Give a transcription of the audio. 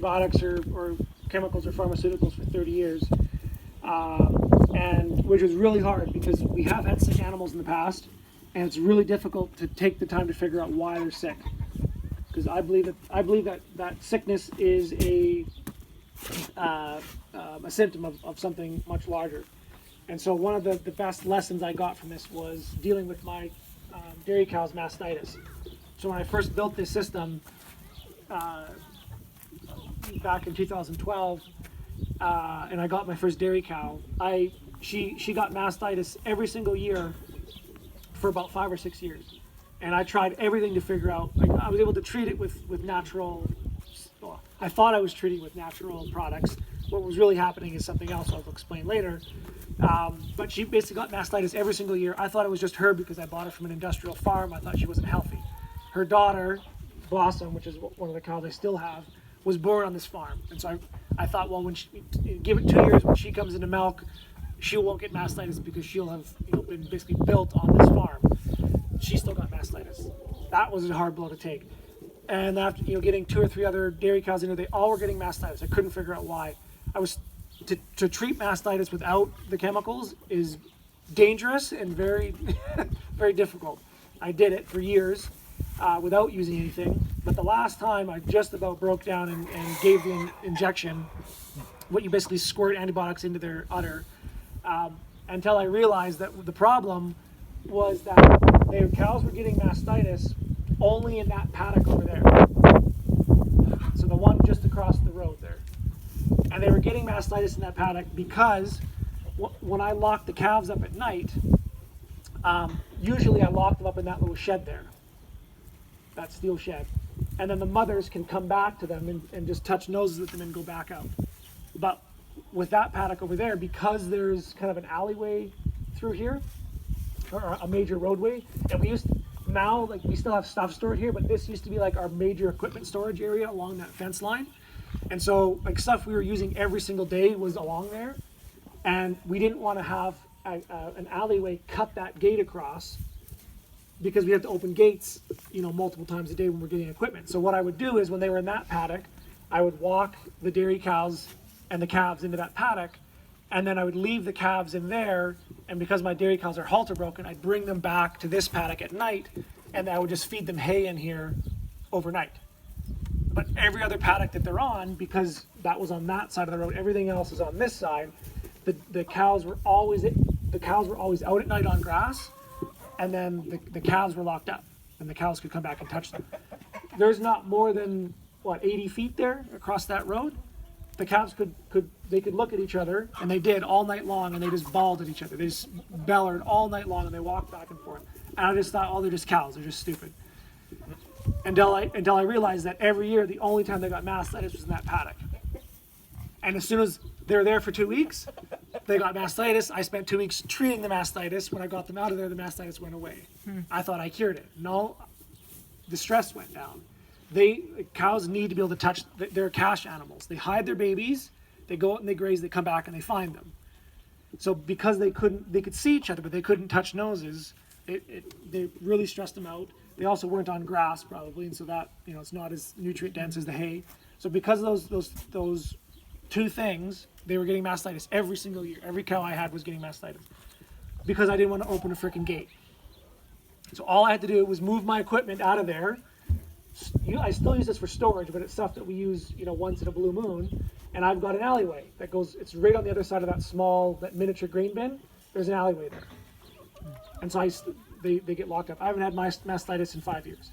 antibiotics or chemicals or pharmaceuticals for 30 years, and which was really hard because we have had sick animals in the past, and it's really difficult to take the time to figure out why they're sick. Because I believe that sickness is a symptom of something much larger. And so one of the best lessons I got from this was dealing with my dairy cow's mastitis. So when I first built this system back in 2012, and I got my first dairy cow, she got mastitis every single year for about 5 or 6 years. And I tried everything to figure out, like, I was able to treat it with natural, well, I thought I was treating with natural products. What was really happening is something else I'll explain later. But she basically got mastitis every single year. I thought it was just her because I bought her from an industrial farm. I thought she wasn't healthy. Her daughter, Blossom, which is one of the cows I still have, was born on this farm. And so I thought, well, when give it 2 years, when she comes into milk, she won't get mastitis because she'll have been basically built on this farm. She still got mastitis. That was a hard blow to take. And after getting 2 or 3 other dairy cows in there, they all were getting mastitis. I couldn't figure out why. To treat mastitis without the chemicals is dangerous and very very difficult. I did it for years without using anything, but the last time I just about broke down and gave the injection, what you basically squirt antibiotics into their udder, until I realized that the problem was that their cows were getting mastitis only in that paddock over there. So the one just across the road there. And they were getting mastitis in that paddock because when I locked the calves up at night, usually I locked them up in that little shed there, that steel shed. And then the mothers can come back to them and just touch noses with them and go back out. But with that paddock over there, because there's kind of an alleyway through here, or a major roadway, and we still have stuff stored here, but this used to be like our major equipment storage area along that fence line. And so like stuff we were using every single day was along there, and we didn't want to have an alleyway cut that gate across because we have to open gates multiple times a day when we're getting equipment. So what I would do is when they were in that paddock, I would walk the dairy cows and the calves into that paddock, and then I would leave the calves in there, and because my dairy cows are halter broken, I'd bring them back to this paddock at night, and I would just feed them hay in here overnight. But every other paddock that they're on, because that was on that side of the road, everything else is on this side, the cows were always out at night on grass, and then the calves were locked up, and the cows could come back and touch them. There's not more than 80 feet there across that road. The calves could look at each other, and they did all night long, and they just bawled at each other. They just bellered all night long, and they walked back and forth. And I just thought, oh, they're just cows. They're just stupid. Until I realized that every year, the only time they got mastitis was in that paddock. And as soon as they were there for 2 weeks, they got mastitis. I spent 2 weeks treating the mastitis. When I got them out of there, the mastitis went away. I thought I cured it. No, the stress went down. Cows need to be able to touch. They're cash animals. They hide their babies. They go out and they graze. They come back and they find them. So because they could see each other, but they couldn't touch noses. They really stressed them out. They also weren't on grass probably, and so that it's not as nutrient dense as the hay. So because of those 2 things, they were getting mastitis every single year. Every cow I had was getting mastitis because I didn't want to open a freaking gate. So all I had to do was move my equipment out of there. I still use this for storage, but it's stuff that we use, once in a blue moon. And I've got an alleyway that goes. It's right on the other side of that miniature grain bin. There's an alleyway there, and so they get locked up. I haven't had mastitis in 5 years.